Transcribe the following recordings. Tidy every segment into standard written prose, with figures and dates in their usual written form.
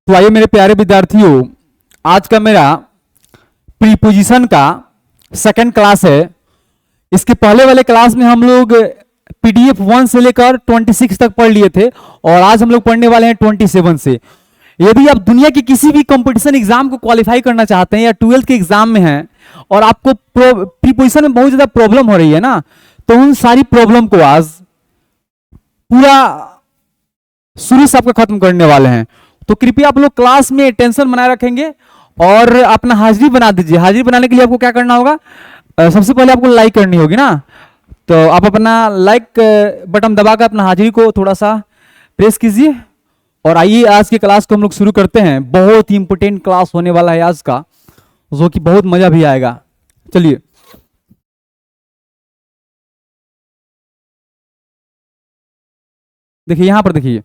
तो आइए मेरे प्यारे विद्यार्थियों, आज का मेरा प्रीपोजिशन का सेकंड क्लास है। इसके पहले वाले क्लास में हम लोग पीडीएफ 1 से लेकर 26 तक पढ़ लिए थे और आज हम लोग पढ़ने वाले हैं 27 से। यदि आप दुनिया के किसी भी कंपटीशन एग्जाम को क्वालिफाई करना चाहते हैं या 12th के एग्जाम में हैं और आपको प्रीपोजिशन में बहुत ज्यादा प्रॉब्लम हो रही है ना, तो उन सारी प्रॉब्लम को आज पूरा शुरू से आपको खत्म करने वाले हैं। तो कृपया आप लोग क्लास में टेंशन बनाए रखेंगे और अपना हाजिरी बना दीजिए। हाजिरी बनाने के लिए आपको क्या करना होगा, सबसे पहले आपको लाइक करनी होगी ना, तो आप अपना लाइक बटन दबाकर अपना हाजिरी को थोड़ा सा प्रेस कीजिए। और आइए आज की क्लास को हम लोग शुरू करते हैं। बहुत ही इंपॉर्टेंट क्लास होने वाला है आज का, जो कि बहुत मजा भी आएगा। चलिए देखिए, यहां पर देखिए,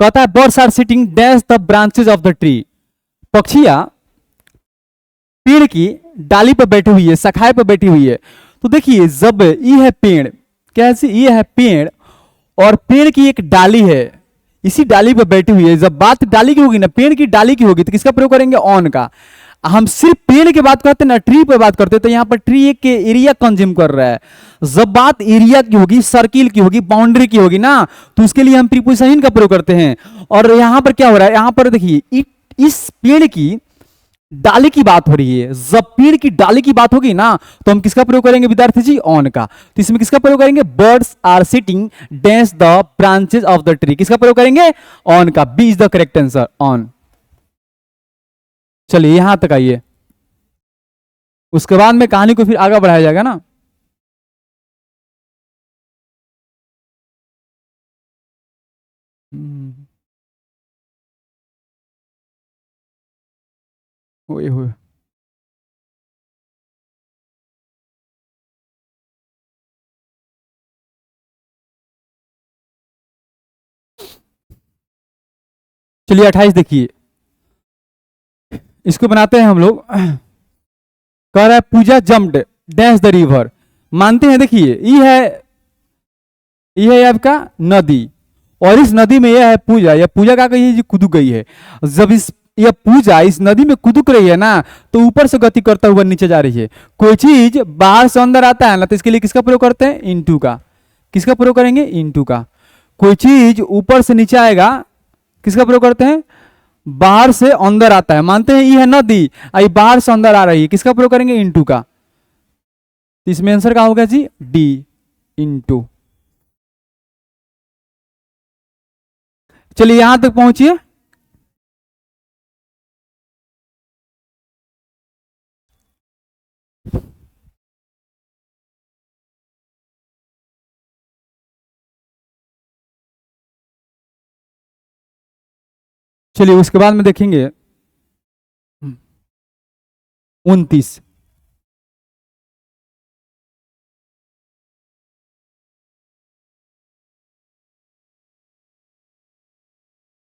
कहता है birds are sitting dash the branches of the tree. पक्षियां पेड़ की डाली पर बैठी हुई है, शाखाए पर बैठी हुई है। तो देखिए, जब ये है पेड़, कैसे ये है पेड़ और पेड़ की एक डाली है, इसी डाली पर बैठी हुई है। जब बात डाली की होगी ना, पेड़ की डाली की होगी, तो किसका प्रयोग करेंगे, ऑन का। हम सिर्फ पेड़ की बात करते हैं ना, ट्री पे बात करते हैं, तो यहां पर ट्री एक एरिया कंज्यूम कर रहा है। जब बात एरिया की होगी, सर्किल की होगी, बाउंड्री की होगी ना, तो उसके लिए हम प्रीपोजिशन का प्रयोग करते हैं। और यहां पर क्या हो रहा है, यहां पर देखिए, इस पेड़ की डाली की बात हो रही है। जब पेड़ की डाली की बात होगी ना, तो हम किसका प्रयोग करेंगे विद्यार्थी जी, ऑन का। तो इसमें किसका प्रयोग करेंगे, birds are sitting dash the branches of the tree, किसका प्रयोग करेंगे, ऑन का। B is the correct answer, on. चलिए यहां तक आइए, उसके बाद में कहानी को फिर आगे बढ़ाया जाएगा ना। ओए होए, चलिए 28 देखिए, इसको बनाते हैं हम लोग। कह रहा है पूजा जम्प्ड डैश द रिवर। मानते हैं, देखिए ये है आपका नदी, और इस नदी में यह है पूजा। यह पूजा क्या कही है, कूद गई है। जब यह पूजा इस नदी में कूद रही है ना, तो ऊपर से गति करता हुआ नीचे जा रही है। कोई चीज बाहर से अंदर आता है ना, तो इसके लिए किसका प्रयोग करते हैं, इनटू का। किसका प्रयोग करेंगे, इनटू का। कोई चीज ऊपर से नीचे आएगा, किसका प्रयोग करते हैं, बाहर से अंदर आता है। मानते हैं ये है नदी, आई बाहर से अंदर आ रही है, किसका प्रयोग करेंगे, इनटू का। इसमें आंसर क्या होगा जी, डी, इनटू। चलिए यहां तक पहुंचिए। चलिए उसके बाद में देखेंगे 29।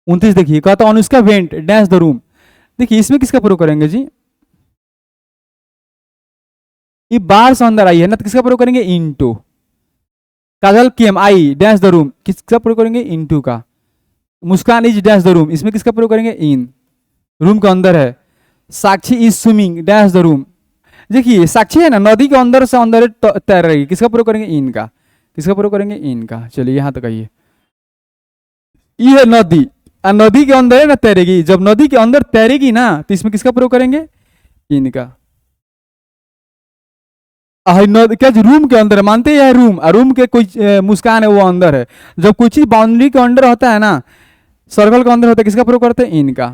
देखिए, कहता Anushka went dash the room. देखिए इसमें किसका प्रयोग करेंगे जी, ये बाहर से अंदर आई है ना, तो किसका प्रयोग करेंगे, into. Kajal came I dash the room, किसका प्रयोग करेंगे, इनटू का। Muskan is dash the room, इसमें किसका प्रयोग करेंगे, इन। रूम के अंदर है। Sakshi is swimming dash the room. देखिए साक्षी है ना, नदी के अंदर से अंदर तैर रही है, किसका प्रयोग करेंगे, इन का। किसका प्रयोग करेंगे, इन का। चलिए यहां तक आइए, ये है नदी, नदी के अंदर है ना तैरेगी। जब नदी के अंदर तैरेगी ना, तो इसमें किसका प्रयोग करेंगे, इनका। क्या रूम के अंदर, मानते हैं रूम, रूम के कोई मुस्कान है वो अंदर है। जब कोई चीज बाउंड्री के अंदर होता है ना, सर्कल के अंदर होता है, किसका प्रयोग करते हैं, इनका।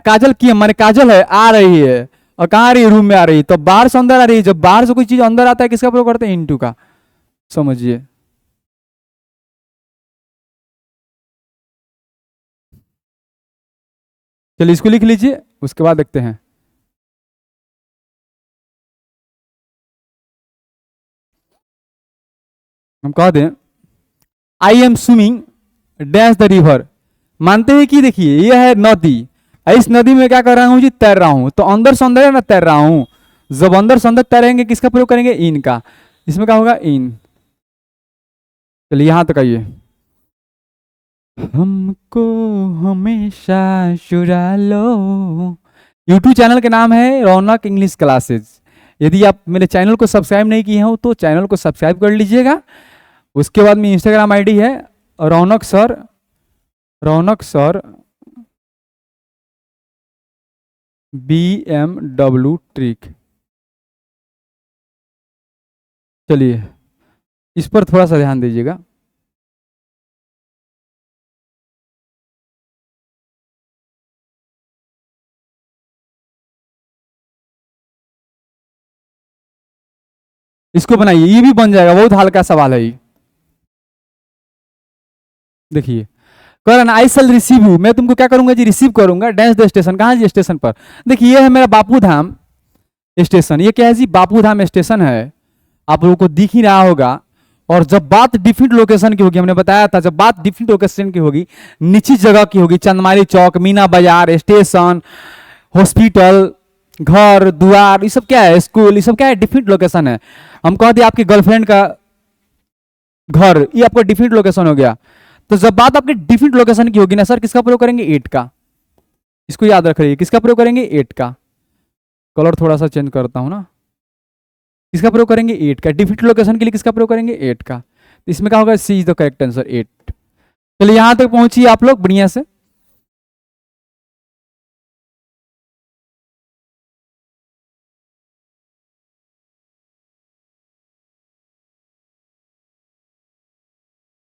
काजल की माने काजल है, आ रही है, और कहाँ आ रही है, रूम में आ रही है, तो बाहर से अंदर आ रही है। जब बाहर से कोई चीज अंदर आता है, किसका प्रयोग करते हैं, इनटू का। समझिए। चलिए इसको लिख लीजिए, उसके बाद देखते हैं। हम कह दें I am swimming dash the river. मानते हैं कि देखिए ये है नदी, इस नदी में क्या कर रहा हूं जी, तैर रहा हूं। तो अंदर से अंदर है ना तैर रहा हूं। जब अंदर से अंदर तैरेंगे, किसका प्रयोग करेंगे, इन का। इसमें क्या होगा, इन। चलिए यहां तक आइए। हमको हमेशा चुरा लो। यूट्यूब चैनल का नाम है रौनक इंग्लिश क्लासेज। यदि आप मेरे चैनल को सब्सक्राइब नहीं किए हो तो चैनल को सब्सक्राइब कर लीजिएगा। उसके बाद में इंस्टाग्राम आईडी है रौनक सर BMW ट्रिक। चलिए इस पर थोड़ा सा ध्यान दीजिएगा। इसको बनाइए, ये भी बन जाएगा, बहुत हल्का सवाल है ये। देखिए कह रहा ना आई सेल रिसीव यू, मैं तुमको क्या करूंगा जी, रिसीव करूंगा। डैश द स्टेशन, कहाँ जी स्टेशन पर। देखिए ये है मेरा बापू धाम स्टेशन। ये क्या है जी, बापू धाम स्टेशन है, आप लोगों को दिख ही रहा होगा। और जब बात डिफरेंट लोकेशन की होगी, हमने बताया था जब बात डिफरेंट लोकेशन की होगी, निश्चित जगह की होगी, चंदमारी चौक, मीना बाजार, स्टेशन, हॉस्पिटल, घर द्वार, ये सब क्या है, स्कूल, ये सब क्या है, डिफरेंट लोकेशन है। हम कहते हैं आपकी गर्लफ्रेंड का घर, ये आपका डिफरेंट लोकेशन हो गया। तो जब बात आपकी डिफरेंट लोकेशन की होगी ना सर, किसका प्रयोग करेंगे, एट का। इसको याद रख रही, किसका प्रयोग करेंगे, एट का। कलर थोड़ा सा चेंज करता हूं ना। किसका प्रयोग करेंगे, एट का। डिफरेंट लोकेशन के लिए किसका प्रयोग करेंगे, एट का। तो इसमें क्या होगा, C is the correct answer, at. चलिए यहां तक पहुंचिए आप लोग बढ़िया से।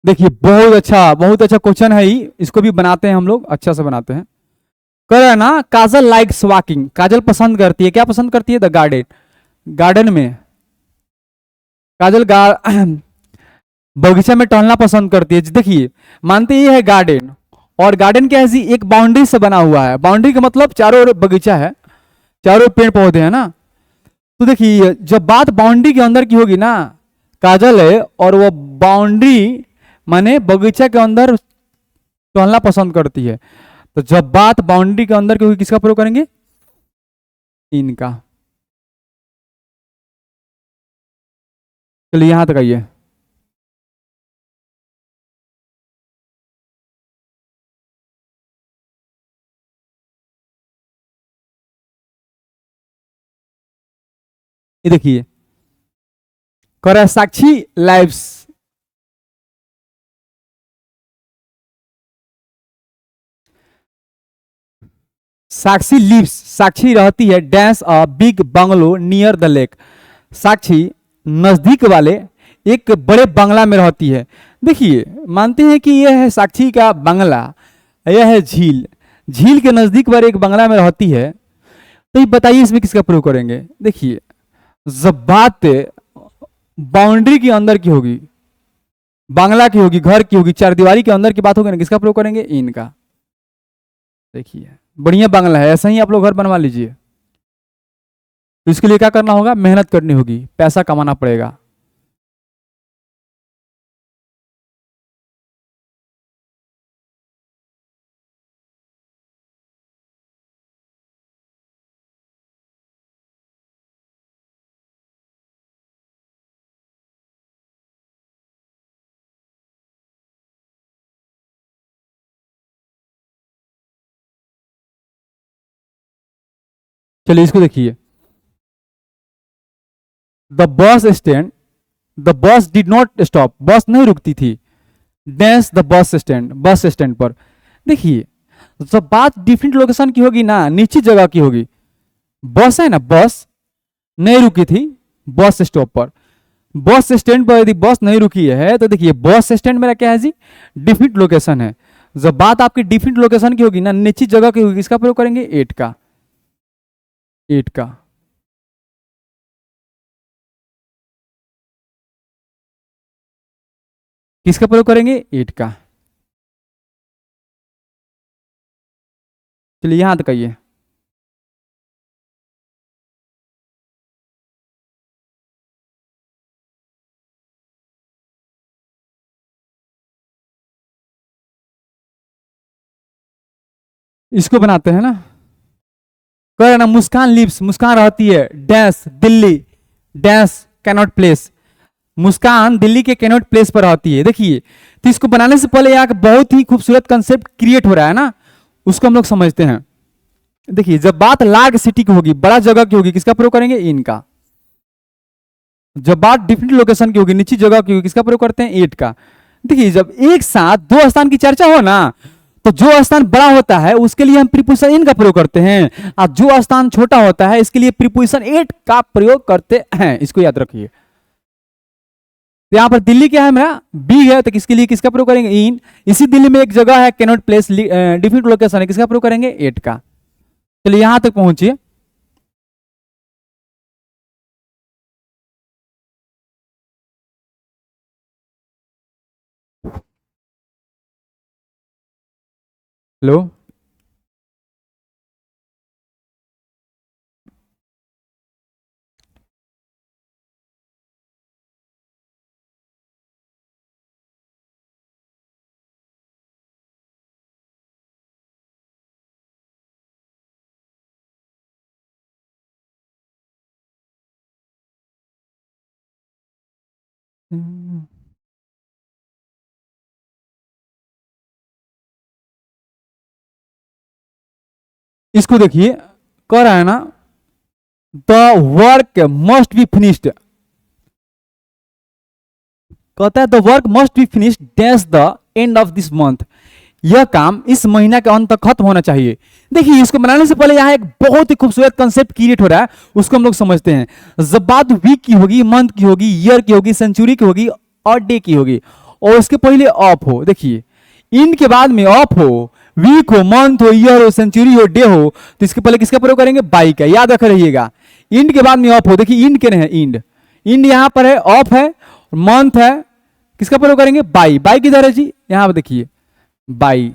देखिए बहुत अच्छा क्वेश्चन है ही, इसको भी बनाते हैं हम लोग, अच्छा से बनाते हैं। कह रहा है ना, काजल लाइक्स वॉकिंग, काजल पसंद करती है, क्या पसंद करती है, द गार्डन। गार्डन में काजल बगीचा में टहलना पसंद करती है। देखिए मानते ये है गार्डन, और गार्डन क्या है जी, एक बाउंड्री से बना हुआ है। बाउंड्री का मतलब चारों ओर बगीचा है, चारों ओर पेड़ पौधे हैं ना। तो देखिए जब बात बाउंड्री के अंदर की होगी ना, काजल है और वो बाउंड्री माने बगीचा के अंदर टहलना पसंद करती है। तो जब बात बाउंड्री के अंदर की होगी, किसका प्रयोग करेंगे, इनका। चलिए यहां तक आइए। ये देखिए कर साक्षी लाइव्स, साक्षी लिव्स, साक्षी रहती है dash a big bungalow near the lake. Sakshi नजदीक वाले एक बड़े बंगला में रहती है। देखिए मानते हैं कि यह है साक्षी का बंगला, यह है झील, झील के नजदीक वाले एक बंगला में रहती है। तो ये बताइए इसमें किसका प्रयोग करेंगे। देखिए जब बात बाउंड्री के अंदर की होगी, बांग्ला की होगी, घर की होगी, चार दीवारी के अंदर की बात होगी ना, किसका प्रयोग करेंगे, इनका। देखिए बढ़िया बांग्ला है, ऐसा ही आप लोग घर बनवा लीजिए। तो इसके लिए क्या करना होगा, मेहनत करनी होगी, पैसा कमाना पड़ेगा। चलिए इसको देखिए, the bus stand, the bus did not stop, बस नहीं रुकती थी, dash the bus stand, bus stand पर। देखिए जब बात डिफरेंट लोकेशन की होगी ना, निश्चित जगह की होगी, बस है ना, बस नहीं रुकी थी बस स्टॉप पर। बस स्टैंड पर यदि बस नहीं रुकी है तो देखिए बस स्टैंड मेरा क्या है जी, डिफरेंट लोकेशन है। जब बात आपकी डिफरेंट लोकेशन की होगी ना, निश्चित जगह की होगी, इसका प्रयोग करेंगे, एट का, एट का। किसका प्रयोग करेंगे, एट का। चलिए यहां तक आइए। इसको बनाते हैं ना। कह ना, मुस्कान लिप्स, मुस्कान रहती है डैश दिल्ली, डैश कैनॉट प्लेस। मुस्कान दिल्ली के कैनॉट प्लेस पर होती है। देखिए, तो इसको बनाने से पहले यहाँ बहुत ही खूबसूरत कंसेप्ट क्रिएट हो रहा है ना, उसको हम लोग समझते हैं। देखिए, जब बात लार्ज सिटी की होगी, बड़ा जगह की होगी, किसका प्रयोग करेंगे? इनका। जब बात डिफरेंट लोकेशन की होगी, निश्चित जगह की होगी, किसका प्रयोग करते हैं? एट का। देखिए, जब एक साथ दो स्थान की चर्चा हो ना, तो जो स्थान बड़ा होता है उसके लिए हम प्रीपोजिशन इन का प्रयोग करते हैं, और जो स्थान छोटा होता है इसके लिए प्रीपोजिशन एट का प्रयोग करते हैं। इसको याद रखिए। तो यहां पर दिल्ली क्या है मेरा? बी है, तो किसके लिए किसका प्रयोग करेंगे? इन। इसी दिल्ली में एक जगह है कैनॉट प्लेस, डिफरेंट लोकेशन है, किसका प्रयोग करेंगे? एट का। चलिए यहां तक पहुंचिए। हेलो। इसको देखिए, कह रहा है ना, the work must be finished. कहता है the work must be finished dash the end of this month. यह काम इस महीना के अंत तक खत्म होना चाहिए। देखिए, इसको बनाने से पहले यहाँ एक बहुत ही खूबसूरत कंसेप्ट क्रिएट हो रहा है, उसको हम लोग समझते हैं। जब बात वीक की होगी, मंथ की होगी, ईयर की होगी, सेंचुरी की होगी और डे की होगी, और उसके पहले ऑफ हो। देखिए, इन के बाद में ऑफ हो, वीक हो, मंथ हो, ईयर हो, सेंचुरी हो, डे हो, तो इसके पहले किसका प्रयोग करेंगे? बाई का। याद रख रहिएगा। इंड के बाद में ऑफ हो। देखिए, इंड के है, इंड इंड यहां पर है, ऑफ है, मंथ है, किसका प्रयोग करेंगे? बाई। बाई किधर है जी? यहां पर देखिए, बाई।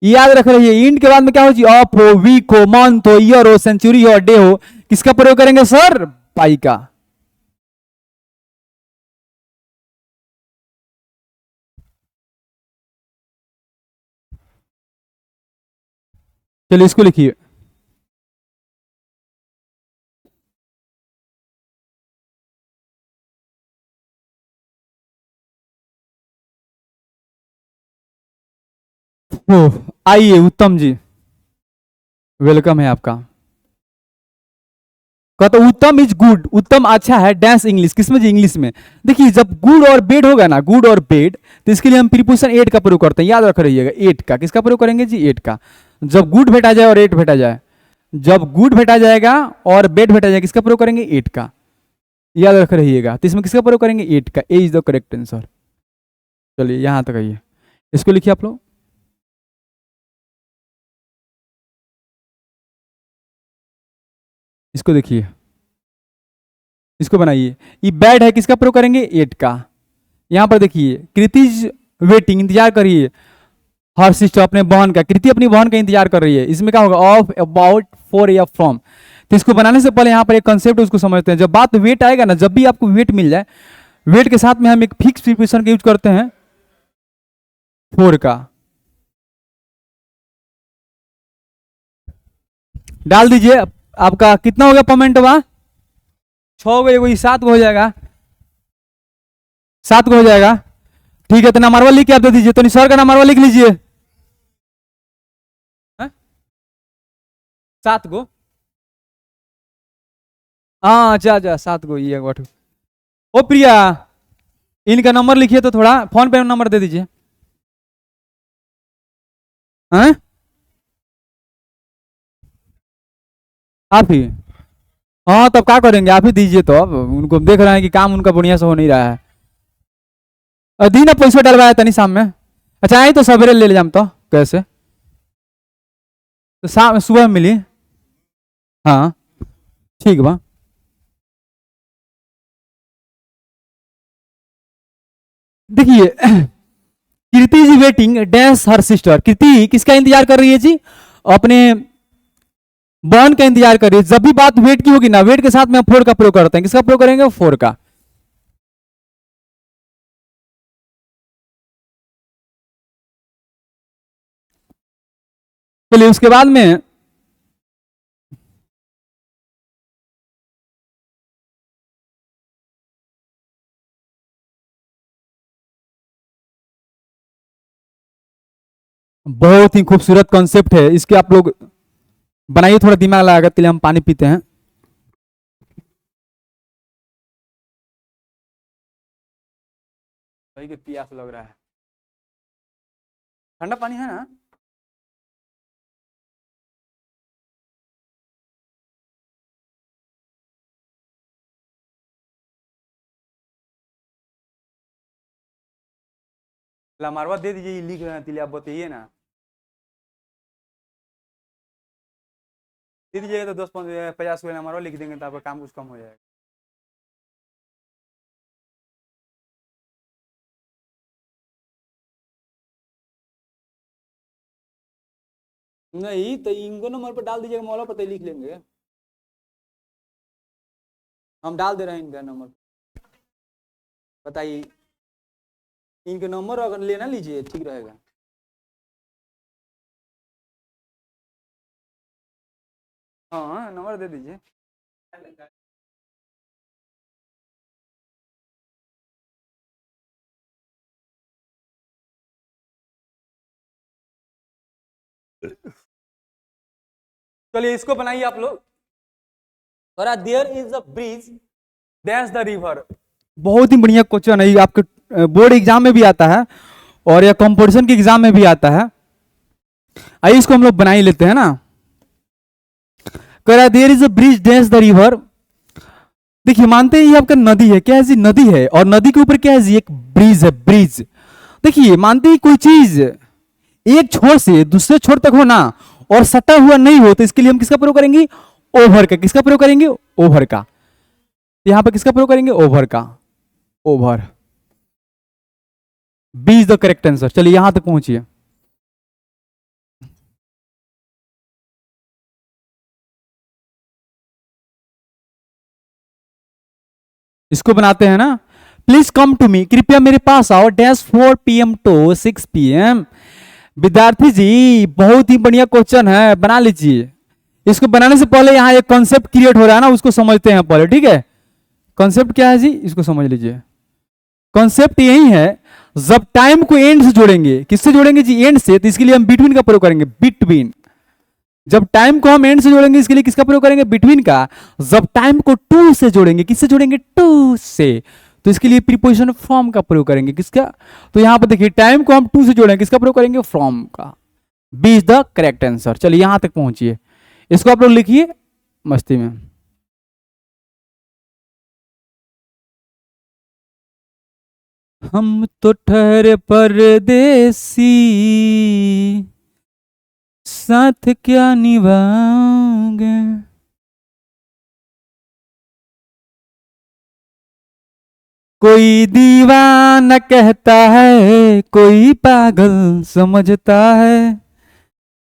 याद रख रहिए, इंड के बाद में क्या हो जी? ऑफ हो, वीक हो, मंथ हो, ईयर हो, सेंचुरी हो, डे हो, किसका प्रयोग करेंगे सर? बाई का। चलिए इसको लिखिए। ओह, आइए उत्तम जी, वेलकम है आपका। कहते उत्तम इज गुड, उत्तम अच्छा है, डैश इंग्लिश, किसमें जी? इंग्लिश में। देखिए, जब गुड और बेड होगा ना, गुड और बेड, तो इसके लिए हम प्रीपोजिशन एट का प्रयोग करते हैं। याद रख रहिएगा, एट का। किसका प्रयोग करेंगे जी? एट का। जब गुड भेटा जाए और एट भेटा जाए, जब गुड भेटा जाएगा और बेड भेटा जाएगा, किसका प्रयोग करेंगे? एट का। याद रख रहिएगा। तो इसमें किसका प्रयोग करेंगे? एट का। ए इज द करेक्ट आंसर। चलिए यहां तक आइए, इसको लिखिए आप लोग। इसको देखिए, इसको बनाइए। ये बैड है, किसका प्रयोग करेंगे? एट का। यहां पर देखिए, कृतिज वेटिंग, इंतजार करिए हर सिस्टर अपने बहन का। कृति अपनी बहन का इंतजार कर रही है। इसमें क्या होगा? ऑफ, अबाउट, फॉर या फ्रॉम। तो इसको बनाने से पहले यहाँ पर एक कंसेप्ट उसको समझते हैं। जब बात वेट आएगा ना, जब भी आपको वेट मिल जाए, वेट के साथ में हम एक फिक्स प्रीपोजिशन का यूज करते हैं, फोर का। डाल दीजिए। आपका कितना हो गया पेमेंट? वहां 6 हो गए, सात को हो जाएगा, सात को हो जाएगा। ठीक है, तो नंबरवा लिख के आप दे दीजिए। तो सर का नंबरवा लिख लीजिए। हाँ? सात को। हाँ, अच्छा अच्छा, सात को ये वाट। ओ प्रिया, इनका नंबर लिखिए तो, थोड़ा फोन पे नंबर दे दीजिए। हाँ, आप ही। हाँ, तब क्या करेंगे? आप ही दीजिए तो। अब उनको देख रहे हैं कि काम उनका बढ़िया से हो नहीं रहा है। दी ना पैसा डलवाया तनी शाम में। अच्छा, आई तो सवेरे ले जाम तो कैसे? तो शाम सुबह में मिली। हाँ, ठीक बा। देखिए, कीर्ति जी वेटिंग डैश हर सिस्टर। कीर्ति किसका इंतजार कर रही है जी? अपने बहन का इंतजार कर रही है। जब भी बात वेट की होगी ना, वेट के साथ में फोर का प्रयोग करते हैं। किसका प्रयोग करेंगे? फोर का। चलिए उसके बाद में बहुत ही खूबसूरत कॉन्सेप्ट है, इसके आप लोग बनाइए, थोड़ा दिमाग लगाकर, के लिए हम पानी पीते हैं। भाई के प्यास लग रहा है, ठंडा पानी है ना? लामारवा दे दीजिए, ये लिख रहे हैं तिले, आप बताइए ना। दे दीजिएगा तो 10-50 लामारवा लिख देंगे तो आपका काम कुछ कम हो जाएगा। नहीं तो इनको नंबर पर डाल दीजिएगा, मौला पता लिख लेंगे। हम डाल दे रहे हैं इनका नंबर, बताइए। इनके नंबर अगर लेना लीजिए, ठीक रहेगा। हाँ नंबर दे दीजिए। चलिए इसको बनाइए आप लोग। There is a bridge that's the river. बहुत ही बढ़िया क्वेश्चन है, आपके बोर्ड एग्जाम में भी आता है और या कंपटीशन के एग्जाम में भी आता है। आइए इसको हम लोग बना ही लेते हैं ना। कह रहा है there is a bridge that's the river. देखिए मानते हैं ये आपका नदी है, क्या है जी? नदी है, और नदी के ऊपर क्या है जी? एक ब्रिज है, ब्रिज। देखिए मानते हैं कोई चीज एक छोर से दूसरे छोर तक हो ना, और सटा हुआ नहीं हो, तो इसके लिए हम किसका प्रयोग करेंगे? ओवर का। किसका प्रयोग करेंगे? ओवर का। यहां पर किसका प्रयोग करेंगे? ओवर का। Over. B is the correct answer. चलिए यहां तक पहुंचिए। इसको बनाते हैं ना। प्लीज कम टू मी, कृपया मेरे पास आओ, डैश 4 PM टू 6 PM। विद्यार्थी जी बहुत ही बढ़िया क्वेश्चन है, बना लीजिए। इसको बनाने से पहले यहाँ एक कॉन्सेप्ट क्रिएट हो रहा है ना, उसको समझते हैं पहले, ठीक है? कॉन्सेप्ट क्या है जी? इसको समझ लीजिए। कॉन्सेप्ट यही है, जब टाइम को एंड से जोड़ेंगे, किससे जोड़ेंगे जी? एंड से, तो इसके लिए हम बिटवीन का प्रयोग करेंगे, बिटवीन। जब टाइम को हम एंड से जोड़ेंगे, इसके लिए किसका प्रयोग करेंगे? बिटवीन का। जब टाइम को टू से जोड़ेंगे, किससे जोड़ेंगे? टू से, तो इसके लिए प्रीपोजिशन फ्रॉम का प्रयोग करेंगे। किसका? तो यहां पर देखिए टाइम को हम टू से जोड़ेंगे, किसका प्रयोग करेंगे? फ्रॉम का। B is the correct answer. चलिए यहां तक पहुंचिए, इसको आप लोग लिखिए मस्ती में। हम तो ठहरे परदेसी, साथ क्या निभाओगे? कोई दीवाना कहता है, कोई पागल समझता है,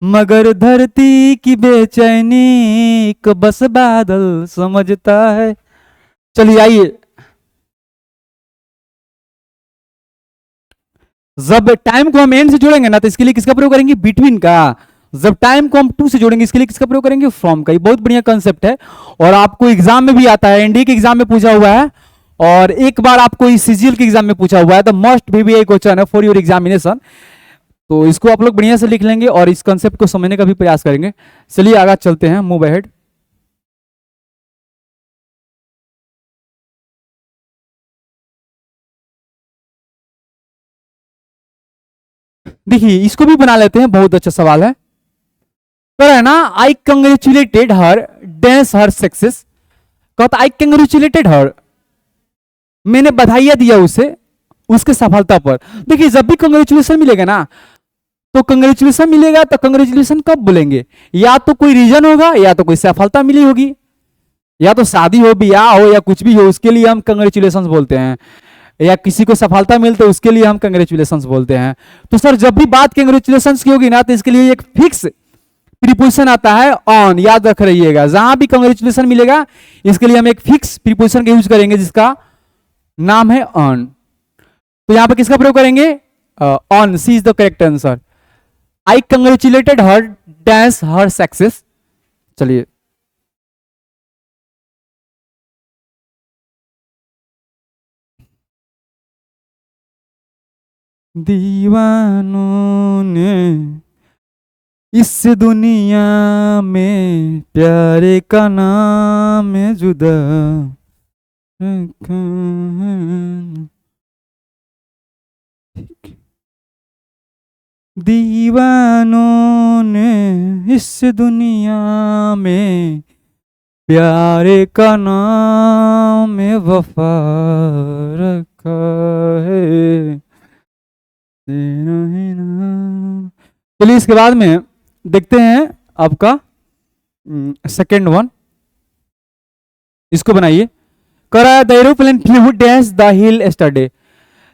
मगर धरती की बेचैनी को बस बादल समझता है। चलिए आइए, जब टाइम को हम एंड से जोड़ेंगे ना, तो इसके लिए किसका प्रयोग करेंगे? बिटवीन का। जब टाइम को हम टू से जोड़ेंगे, इसके लिए किसका प्रयोग करेंगे? फ्रॉम का। ये बहुत बढ़िया कंसेप्ट है, और आपको एग्जाम में भी आता है, एनडीए के एग्जाम में पूछा हुआ है, और एक बार आपको इस सीजीएल के एग्जाम में पूछा हुआ है। द मस्ट भी क्वेश्चन है फॉर योर एग्जामिनेशन। तो इसको आप लोग बढ़िया से लिख लेंगे और इस कंसेप्ट को समझने का भी प्रयास करेंगे। चलिए आगे चलते हैं, मूव अहेड। देखिए इसको भी बना लेते हैं, बहुत अच्छा सवाल है। तो है ना, आई कंग्रेचुलेटेड हर डेंस हर सक्सेस। कहता आई कंग्रेचुलेटेड हर, मैंने बधाइयां दिया उसे उसके सफलता पर। देखिए जब भी कंग्रेचुलेशन मिलेगा ना, तो कंग्रेचुलेशन मिलेगा, तो कंग्रेचुलेशन कब बोलेंगे? या तो कोई रीजन होगा, या तो कोई सफलता मिली होगी, या तो शादी हो, ब्याह हो, या कुछ भी हो, उसके लिए हम कंग्रेचुलेशन बोलते हैं, या किसी को सफलता मिलते उसके लिए हम कंग्रेचुलेशन बोलते हैं। तो सर जब भी बात कंग्रेचुलेशन की होगी ना, तो इसके लिए एक फिक्स प्रीपोजिशन आता है ऑन, याद रख रहिएगा। जहां भी कंग्रेचुलेशन मिलेगा, इसके लिए हम एक फिक्स प्रीपोजिशन का यूज करेंगे, जिसका नाम है ऑन। तो यहां पर किसका प्रयोग करेंगे? On. C is the correct answer. I congratulated her dash her success. चलिए दीवानों ने इस दुनिया में प्यारे का नाम है जुदा। दीवानों ने इस दुनिया में प्यारे का नाम है वफा रखा है। चलिए इसके बाद में देखते हैं आपका सेकेंड वन। इसको बनाइए। कर the aeroplane flu dash the hill yesterday.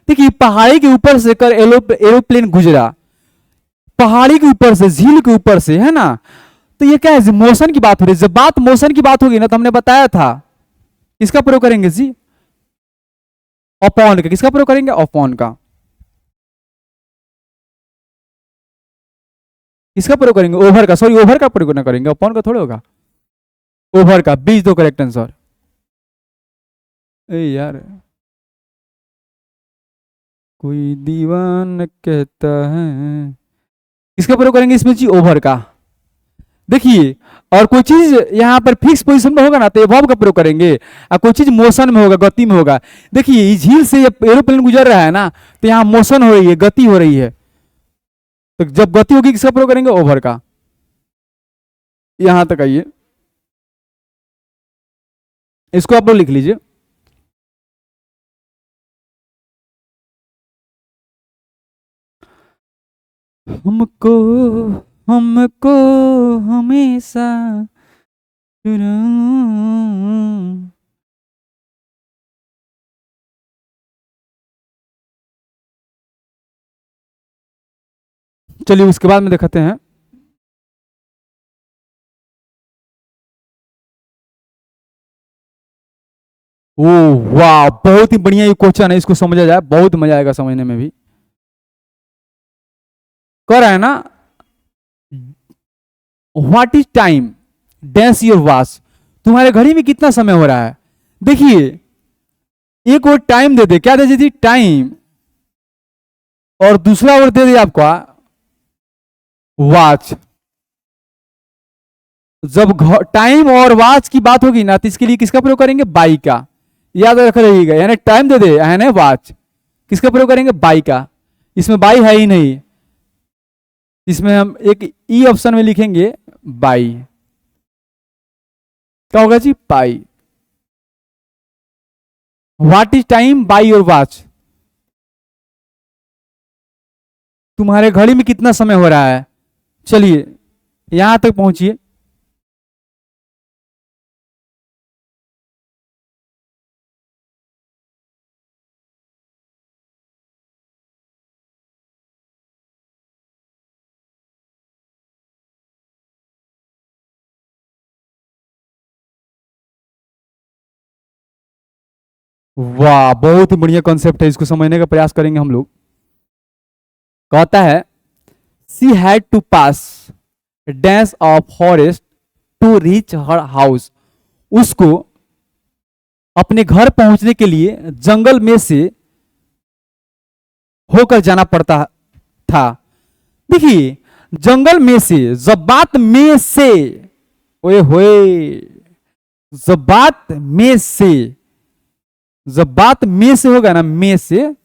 देखिए पहाड़ी के ऊपर से कर एरोप्लेन गुजरा, पहाड़ी के ऊपर से, झील के ऊपर से, है ना। तो ये क्या है, मोशन की बात हो रही है। जब बात मोशन की बात होगी ना तो हमने बताया था इसका प्रयोग करेंगे जी अपॉन का। किसका प्रयोग करेंगे, अपॉन का। किसका प्रयोग करेंगे, ओवर का। सॉरी ओवर का प्रयोग ना करेंगे, अपॉन का थोड़ा होगा, ओवर का। बीच दो करेक्ट आंसर। ए यार कोई दीवान कहता है, किसका प्रयोग करेंगे इसमें जी, ओवर का। देखिए और कोई चीज यहाँ पर फिक्स पोजीशन में होगा ना तो एवर्ब का प्रयोग करेंगे, और कोई चीज मोशन में होगा, गति में होगा। देखिए झील से एरोप्लेन गुजर रहा है ना, तो यहाँ मोशन हो रही है, गति हो रही है। तो जब गति होगी किसका प्रयोग करेंगे, ओवर का। यहां तक आइए, इसको आप लोग लिख लीजिए। हमको हमको हमेशा चलिए उसके बाद में दिखाते हैं। ओ वाह, बहुत ही बढ़िया ये क्वेश्चन है, इसको समझा जाए बहुत मजा आएगा समझने में भी। कह रहा है ना, what is time dash your watch. तुम्हारे घड़ी में कितना समय हो रहा है। देखिए एक और टाइम दे दे, क्या दे दी, टाइम, और दूसरा और दे दे आपका वॉच। जब टाइम और वॉच की बात होगी ना तो इसके लिए किसका प्रयोग करेंगे, बाई का। याद रख रहिएगा, यानी टाइम दे दे यानी वॉच, किसका प्रयोग करेंगे, बाई का। इसमें बाई है ही नहीं, इसमें हम एक ई ऑप्शन में लिखेंगे बाई। क्या होगा जी, by. What is time by your watch. तुम्हारे घड़ी में कितना समय हो रहा है। चलिए यहां तक पहुंचिए। वाह बहुत ही बढ़िया कॉन्सेप्ट है, इसको समझने का प्रयास करेंगे हम लोग। कहता है she had to pass dash of forest to reach her house. उसको अपने घर पहुंचने के लिए जंगल में से होकर जाना पड़ता था। देखिए जंगल में से, जब बात में से, ओए होए, जब बात में से, जब बात में से होगा ना, में से,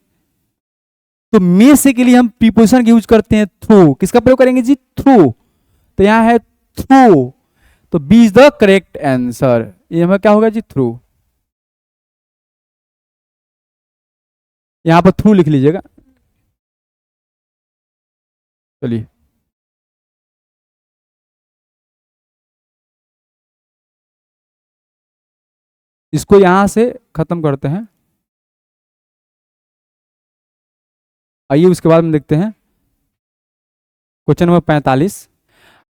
तो में से के लिए हम प्रीपोजिशन का यूज करते हैं थ्रू। किसका प्रयोग करेंगे जी, थ्रू। तो यहां है थ्रू, तो B is the correct answer. ये हमें क्या होगा जी, थ्रू। यहां पर थ्रू लिख लीजिएगा। चलिए इसको यहां से खत्म करते हैं। आइए उसके बाद में देखते हैं question number 45।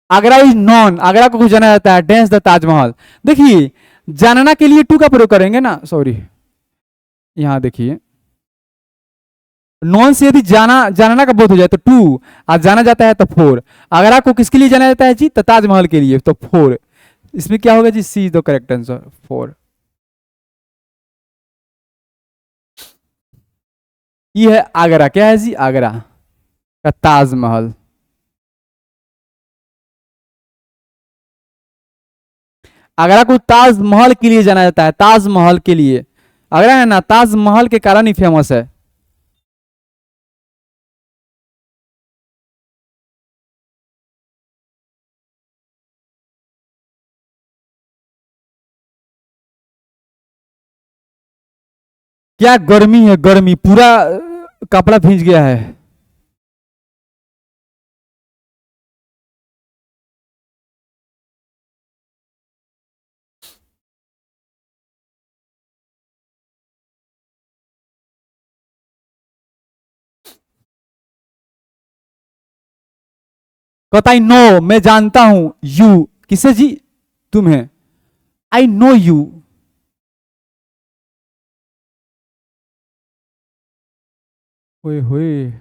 Agra is non, Agra को कुछ जाना जाता है डैश द ताजमहल। देखिए जानना के लिए टू का प्रयोग करेंगे ना, सॉरी यहां देखिए, नॉन से यदि जानना का बोध हो जाए तो टू, और जाना जाता है तो फोर। आगरा को किसके लिए जाना जाता है जी, तो ताजमहल के लिए, तो फोर। इसमें क्या होगा जी, C is the correct answer, four. ये है आगरा, क्या है जी, आगरा का ताजमहल। आगरा को ताजमहल के लिए जाना जाता है, ताजमहल के लिए। आगरा है ना ताजमहल के कारण ही फेमस है। क्या गर्मी है, गर्मी पूरा कपड़ा भींच गया है। कहता आई नो, मैं जानता हूं, यू किसे जी, तुम्हें। I know you. ओए होए।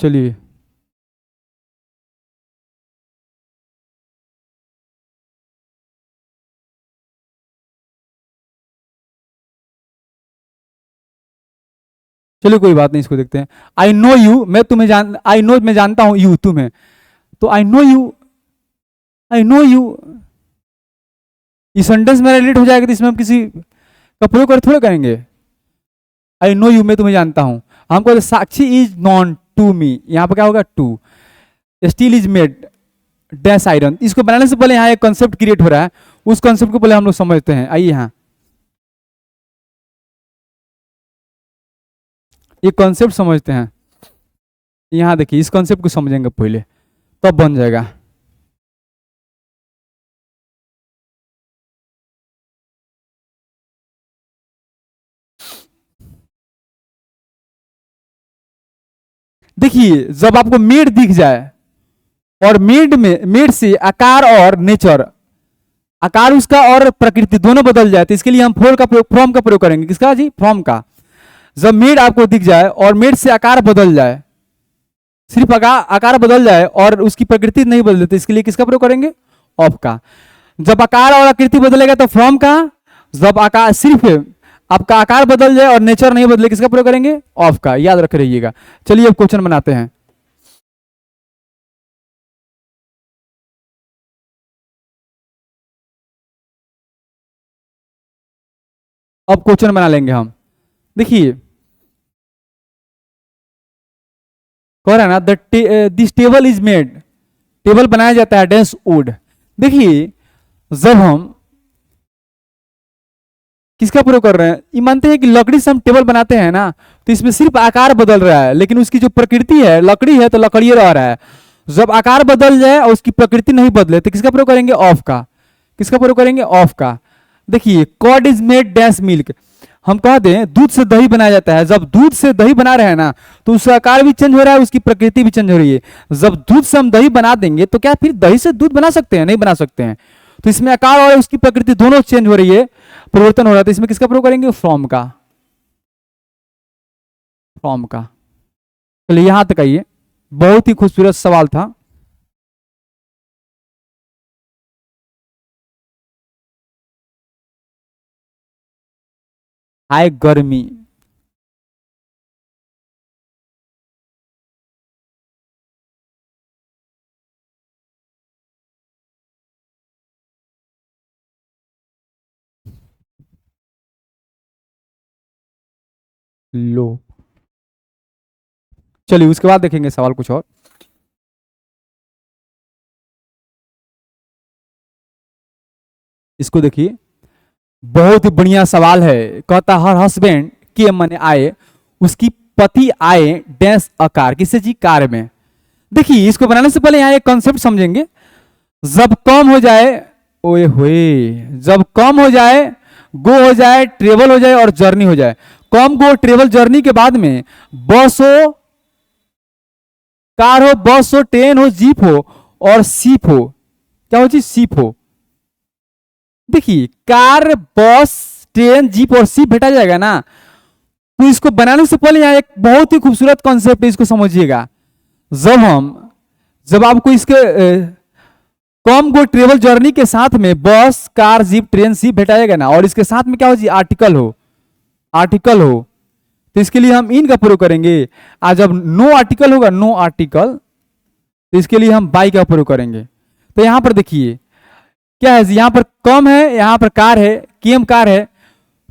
चलिए, चलिए कोई बात नहीं, इसको देखते हैं। आई नो यू, मैं तुम्हें जान, आई नो मैं जानता हूं, यू तुम्हें। तो I know you, I know you, ये सेंटेंस में रिलेट हो जाएगा, तो इसमें हम किसी का प्रयोग कर थोड़े करेंगे। आई नो यू, मैं तुम्हें जानता हूं। हमको Sakshi is known to me, यहां पर क्या होगा, to. Steel is made dash iron. इसको बनाने से पहले यहाँ एक कॉन्सेप्ट क्रिएट हो रहा है, उस कॉन्सेप्ट को पहले हम लोग समझते हैं। आइए यहाँ ये कॉन्सेप्ट समझते हैं। यहाँ देखिए, इस कॉन्सेप्ट को समझेंगे पहले, तब बन जाएगा। देखिए, जब आपको मेड दिख जाए और मेड से आकार और नेचर, आकार उसका और प्रकृति दोनों बदल जाए, तो इसके लिए हम फोर का प्रयोग, फ्रॉम का प्रयोग करेंगे। किसका जी, फ्रॉम का। जब मेड आपको दिख जाए और मेड से आकार बदल जाए, सिर्फ आकार बदल जाए और उसकी प्रकृति नहीं बदले, तो इसके लिए किसका प्रयोग करेंगे, ऑफ का। जब आकार और आकृति बदलेगा तो फ्रॉम का। जब आकार सिर्फ आपका आकार बदल जाए और नेचर नहीं बदले, किसका प्रयोग करेंगे, ऑफ का। याद रख रहिएगा। चलिए अब क्वेश्चन बनाते हैं। अब क्वेश्चन बना लेंगे हम। देखिए, कह रहा है ना, this table is made, table बनाया जाता है डैश वुड। देखिए, जब हम किसका प्रयोग कर रहे हैं, ये मानते हैं कि लकड़ी से हम टेबल बनाते हैं ना, तो इसमें सिर्फ आकार बदल रहा है, लेकिन उसकी जो प्रकृति है, लकड़ी है तो लकड़ी रह रहा है। जब आकार बदल जाए और उसकी प्रकृति नहीं बदले, तो किसका प्रयोग करेंगे, ऑफ का। किसका प्रयोग करेंगे, ऑफ का। देखिए, curd is made dash milk, हम कहते हैं दूध से दही बनाया जाता है। जब दूध से दही बना रहे हैं ना, तो उसका आकार भी चेंज हो रहा है, उसकी प्रकृति भी चेंज हो रही है। जब दूध से हम दही बना देंगे, तो क्या फिर दही से दूध बना सकते हैं, नहीं बना सकते हैं। तो इसमें आकार और उसकी प्रकृति दोनों चेंज हो रही है, परिवर्तन हो रहा है। तो इसमें किसका प्रयोग करेंगे, फ्रॉम का, फ्रॉम का। चलिए यहां तक आइए, बहुत ही खूबसूरत सवाल था। हाय गर्मी, लो। चलिए उसके बाद देखेंगे सवाल कुछ और। इसको देखिए, बहुत ही बढ़िया सवाल है। कहता हर हस्बैंड के मन आए, उसकी पति आए डैश आकार, किसे जी, कार में। देखिए, इसको बनाने से पहले यहाँ एक कॉन्सेप्ट समझेंगे। जब कम हो जाए, ओए होए, जब कम हो जाए, गो हो जाए, ट्रेवल हो जाए और जर्नी हो जाए। कम गो ट्रेवल जर्नी के बाद में बस हो, कार हो, बस हो, ट्रेन हो, जीप हो और सीप हो। क्या हो जी, सीप हो। देखिए, कार, बस, ट्रेन, जीप और सीप भेटा जाएगा ना, तो इसको बनाने से पहले यहाँ एक बहुत ही खूबसूरत कॉन्सेप्ट है, इसको समझिएगा। जब आपको इसके कम गो ट्रेवल जर्नी के साथ में बस, कार, जीप, ट्रेन, सीप भेटाएगा ना, और इसके साथ में क्या हो जी, आर्टिकल हो, आर्टिकल हो, तो इसके लिए हम इन का प्रयोग करेंगे। आज जब नो आर्टिकल होगा, नो आर्टिकल, तो इसके लिए हम बाई का प्रयोग करेंगे। तो यहां पर देखिए क्या है, यहाँ पर कम है, यहाँ पर कार है, केम कार है,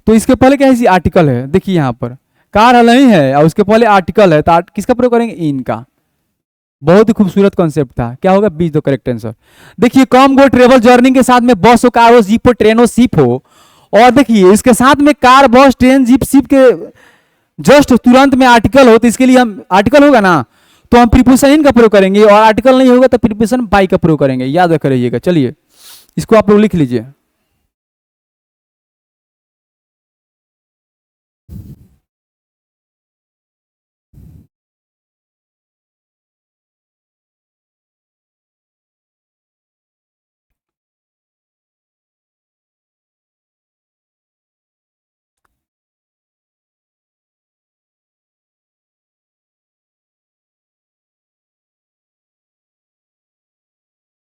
तो इसके पहले क्या है, आर्टिकल है। देखिए यहाँ पर कार नहीं है और उसके पहले आर्टिकल है, तो किसका प्रयोग करेंगे, इन का। बहुत ही खूबसूरत कॉन्सेप्ट था। क्या होगा, बी द करेक्ट आंसर। देखिए कम गो ट्रेवल जर्नी के साथ में बस हो, कार हो, जीप हो, ट्रेन हो, शिप हो, और देखिए इसके साथ में कार, बस, ट्रेन, जीप, शिप के जस्ट तुरंत में आर्टिकल हो, तो इसके लिए हम आर्टिकल होगा ना, तो हम प्रीपोजिशन इन का प्रयोग करेंगे, और आर्टिकल नहीं होगा तो प्रीपोजिशन बाई का प्रयोग करेंगे। याद रख रहिएगा। चलिए इसको आप लोग लिख लीजिए।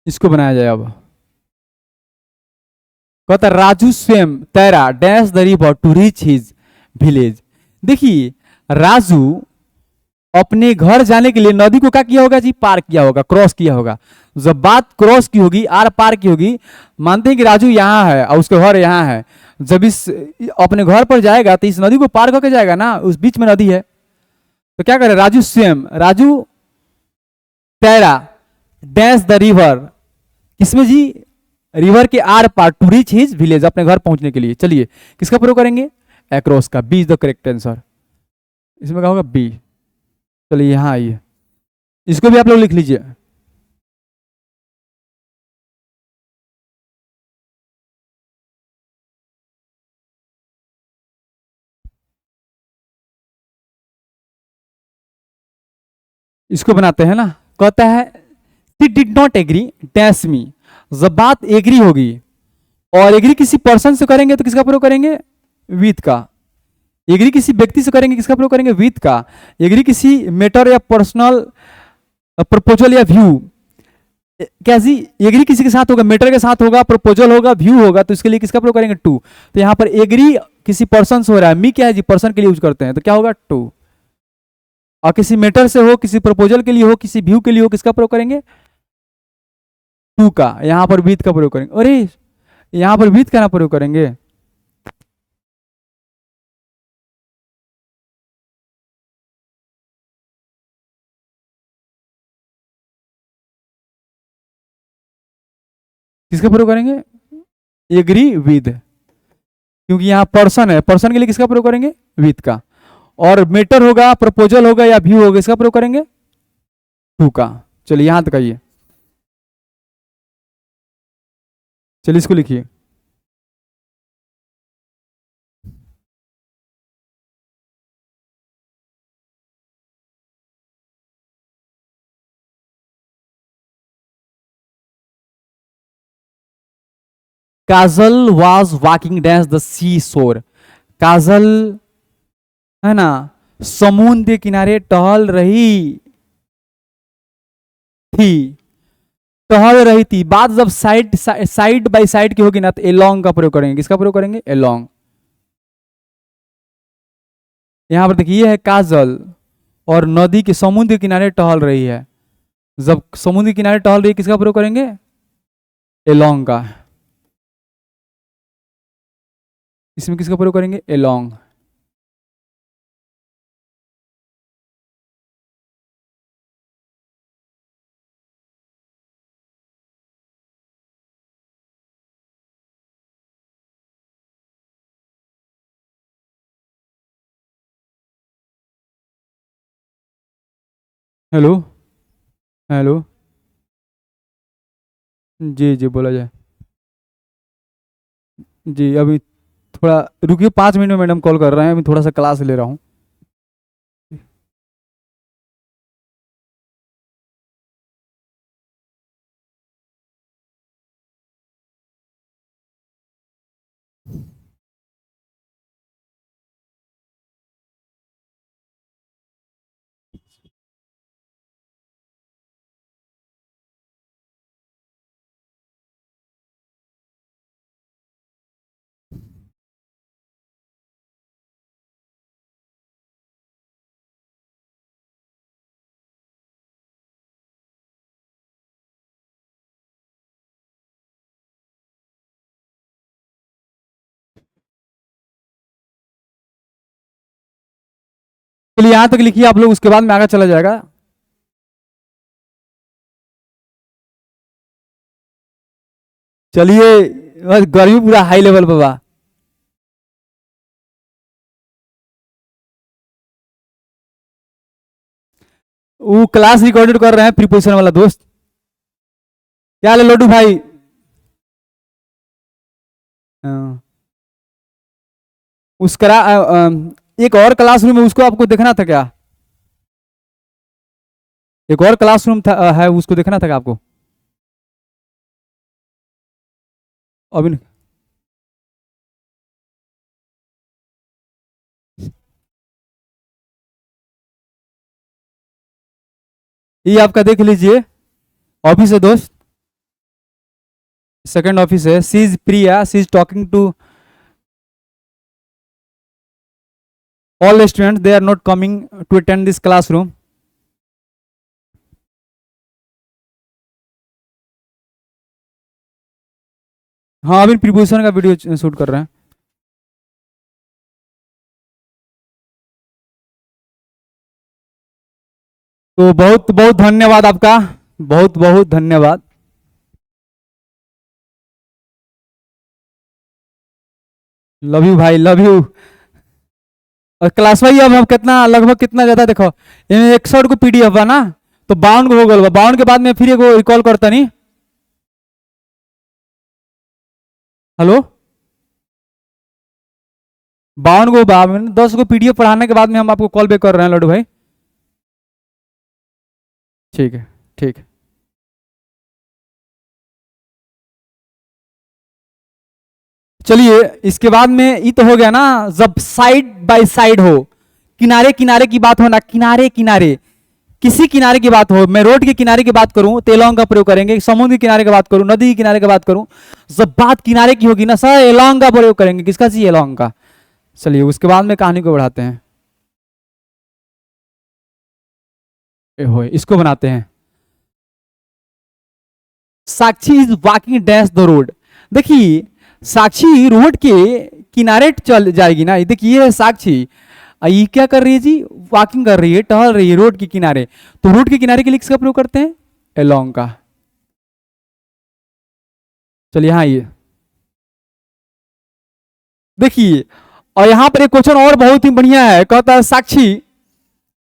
इसको बनाया जाए अब। कहता राजू स्वयं तैरा dash the river to reach his village. देखिए राजू अपने घर जाने के लिए नदी को क्या किया होगा जी, पार किया होगा, क्रॉस किया होगा। जब बात क्रॉस की होगी, आर पार की होगी, मानते हैं कि राजू यहाँ है और उसका घर यहाँ है, जब इस अपने घर पर जाएगा तो इस नदी को पार करके जाएगा ना, उस बीच में नदी है। तो क्या करे, राजू स्वयं, राजू तैरा डैश द रिवर, किसमें जी, रिवर के आर पार, टू रीच हिज विलेज, अपने घर पहुंचने के लिए। चलिए किसका प्रयोग करेंगे, एक्रॉस का। B is the correct answer. इसमें क्या होगा, बी। चलिए यहां आइए, इसको भी आप लोग लिख लीजिए। इसको बनाते हैं ना। कहता है she did not agree dash me. जब बात एग्री होगी और एग्री किसी पर्सन से करेंगे तो किसका प्रयोग करेंगे, विथ का। एग्री किसी व्यक्ति से करेंगे, किसका प्रयोग करेंगे, विथ का। एग्री किसी मैटर या पर्सनल प्रपोजल या व्यू, क्या जी, एग्री किसी के साथ होगा, मैटर के साथ होगा, प्रपोजल होगा, व्यू होगा, तो इसके लिए किसका प्रयोग करेंगे, टू। तो यहां पर एग्री किसी पर्सन से हो रहा है, मी क्या है जी, पर्सन के लिए यूज करते हैं, तो क्या होगा, टू। और किसी मैटर से हो, किसी प्रपोजल के लिए हो, किसी व्यू के लिए हो, किसका प्रयोग करेंगे, टू का। यहां पर विथ का प्रयोग करेंगे। अरे यहां पर विथ का ना प्रयोग करेंगे, किसका प्रयोग करेंगे, एग्री विद, क्योंकि यहाँ पर्सन है, पर्सन के लिए किसका प्रयोग करेंगे, विथ का। और मैटर होगा, प्रपोजल होगा या व्यू होगा, इसका प्रयोग करेंगे, टू का। चलिए यहां तक आइए, चलिए इसको लिखिए। काजल वॉज वॉकिंग डैश द सी शोर। काजल है ना, समुद्र के किनारे टहल रही थी, टहल रही थी। बात जब साइड साइड बाई साइड की होगी ना, तो एलोंग का प्रयोग करेंगे। किसका प्रयोग करेंगे, एलोंग। यहां पर देखिए ये है काजल और नदी के समुद्र के किनारे टहल रही है। जब समुद्र के किनारे टहल रही है, किसका प्रयोग करेंगे, एलोंग का। इसमें किसका प्रयोग करेंगे, एलोंग। हेलो, हेलो, जी जी बोला जाए। जी अभी थोड़ा रुकिए, 5 मिनट में मैडम कॉल कर रहे हैं, अभी थोड़ा सा क्लास ले रहा हूँ। चलिए यहां तक लिखिए आप लोग, उसके बाद में आगे चला जाएगा। चलिए, बस गर्मी पूरा हाई लेवल पे बा। वो क्लास रिकॉर्डेड कर रहे हैं प्रीपोजिशन वाला दोस्त। क्या हाल है लड्डू भाई? हाँ। उसका एक और क्लासरूम है, उसको आपको देखना था क्या? एक और क्लासरूम था है, उसको देखना था क्या आपको? अभी ये आपका देख लीजिए, ऑफिस है दोस्त, सेकंड ऑफिस है। She is Priya, she is talking to all students, they are not coming to attend this classroom. हाँ, अभी प्रीपोजिशन का वीडियो शूट कर रहे हैं। तो बहुत बहुत धन्यवाद आपका, बहुत बहुत धन्यवाद। लव यू भाई, लव यू। और क्लास वाइज अब हम कितना, लगभग कितना ज्यादा देखो, 61 को पीडीएफ बा ना, तो 52 को हो गल बा। 52 के बाद में फिर एगो रिकॉल करता नहीं। हेलो, 52 को 10 को पीडीएफ पढ़ाने के बाद में हम आपको कॉल बैक कर रहे हैं लड्डू भाई। ठीक है, ठीक है। चलिए, इसके बाद में ये तो हो गया ना, जब साइड बाय साइड हो, किनारे किनारे की बात हो ना, किनारे किनारे, किसी किनारे की बात हो, मैं रोड के किनारे की बात करूं तो एलोंग का प्रयोग करेंगे, समुद्र के किनारे की बात करूं, नदी के किनारे की बात करूं, जब बात किनारे की होगी ना सर, एलोंग का प्रयोग करेंगे। किसका चाहिए? एलोंग का। चलिए, उसके बाद में कहानी को बढ़ाते हैं। इसको बनाते हैं। Sakshi is walking dash the road. देखिए, साक्षी रोड के किनारे चल जाएगी ना, देखिए ये साक्षी, ये क्या कर रही है जी? वॉकिंग कर रही है, टहल रही है रोड के किनारे। तो रोड के किनारे के लिए किसका प्रयोग करते हैं? एलोंग का। चलिए, हाँ ये देखिए, और यहां पर एक क्वेश्चन और बहुत ही बढ़िया है, कहता है साक्षी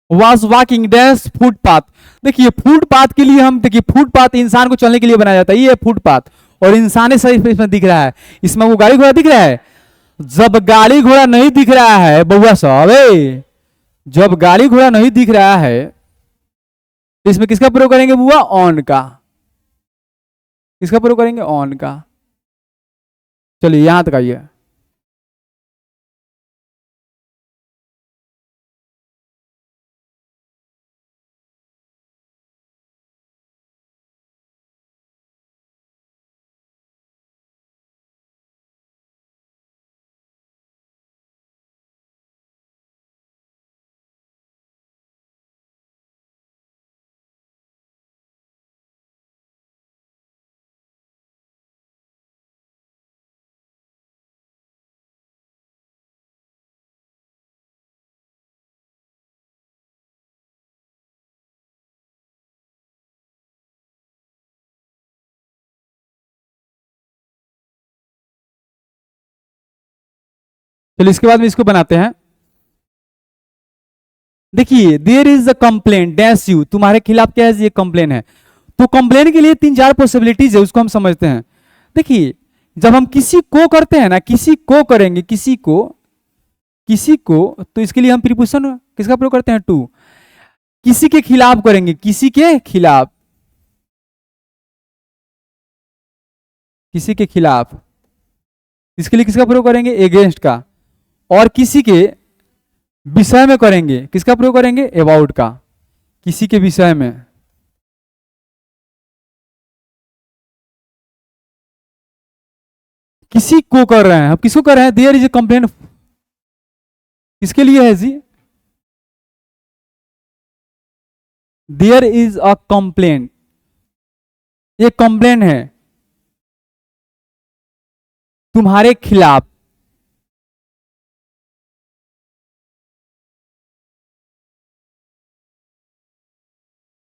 वॉज वॉकिंग डैश फुटपाथ। देखिए, फुटपाथ के लिए हम, देखिए फुटपाथ इंसान को चलने के लिए बनाया जाता है, ये फुटपाथ, और इंसानी शरीर इसमें दिख रहा है। इसमें वो गाड़ी घोड़ा दिख रहा है। जब गाड़ी घोड़ा नहीं दिख रहा है बउआ साहब, जब गाड़ी घोड़ा नहीं दिख रहा है, तो इसमें किसका प्रयोग करेंगे बुआ? ऑन का। किसका प्रयोग करेंगे? ऑन का। चलिए, यहां तक आइए। चलिए, इसके बाद में इसको बनाते हैं। देखिए, there is a complaint dash you, तुम्हारे खिलाफ क्या है? ये कंप्लेन है। तो कंप्लेन के लिए तीन चार पॉसिबिलिटीज है, उसको हम समझते हैं। देखिए, जब हम किसी को करते हैं ना, किसी को करेंगे, किसी को, किसी को, तो इसके लिए हम प्रीपोजिशन किसका प्रयोग करते हैं? टू। किसी के खिलाफ करेंगे, किसी के खिलाफ, किसी के खिलाफ, इसके लिए किसका प्रयोग करेंगे? एगेंस्ट का। और किसी के विषय में करेंगे, किसका प्रयोग करेंगे? अबाउट का। किसी के विषय में, किसी को कर रहे हैं, अब किसको कर रहे हैं? देयर इज ए कंप्लेंट, किसके लिए है जी? देयर इज अ कंप्लेंट, ये कंप्लेंट है तुम्हारे खिलाफ।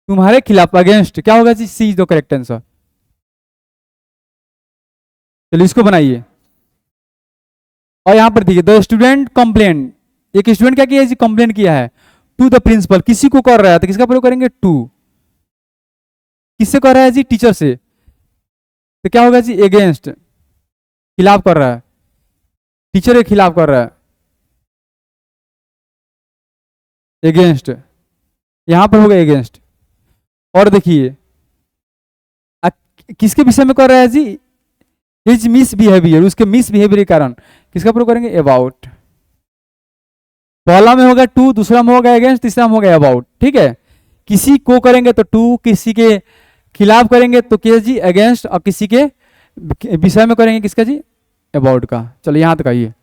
तुम्हारे खिलाफ, अगेंस्ट, क्या होगा जी? C is the correct answer. चलिए इसको बनाइए। और यहां पर देखिए, द स्टूडेंट कंप्लेन, एक स्टूडेंट क्या किया जी? कंप्लेन किया है टू द प्रिंसिपल, किसी को कर रहा है तो किसका प्रयोग करेंगे? टू। किससे कर रहा है जी? टीचर से, तो क्या होगा जी? अगेंस्ट, खिलाफ कर रहा है, टीचर के खिलाफ कर रहा है, अगेंस्ट, यहां पर होगा अगेंस्ट। और देखिए किसके विषय में कर रहा है जी? हिज मिस बिहेवियर, उसके मिस बिहेवियर के कारण किसका प्रयोग करेंगे? अबाउट। पहला में होगा टू, दूसरा में होगा अगेंस्ट, तीसरा में होगा अबाउट। ठीक है, किसी को करेंगे तो टू, किसी के खिलाफ करेंगे तो क्या जी? अगेंस्ट, और किसी के विषय में करेंगे किसका जी? अबाउट का। चलो यहां तक आइए।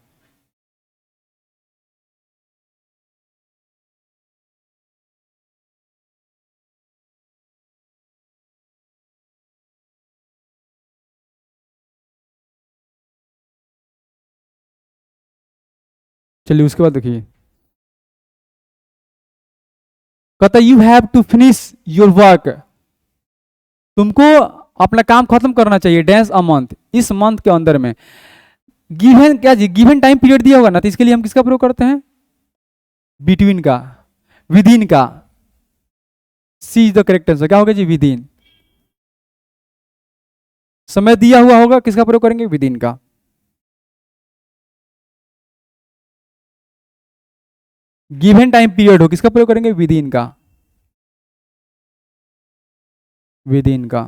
चलिए उसके बाद देखिए, कहता you have to finish your work, तुमको अपना काम खत्म करना चाहिए, डैश अ मंथ, इस मंथ के अंदर में। गिवन क्या जी? गिवन टाइम पीरियड दिया होगा ना, तो इसके लिए हम किसका प्रयोग करते हैं? बिटवीन का, विद इन का। सी इज द करेक्ट आंसर। क्या होगा जी? With in. समय दिया हुआ होगा, किसका प्रयोग करेंगे? विद इन का। गिवन टाइम पीरियड हो, किसका प्रयोग करेंगे? विद इन का, विद इन का।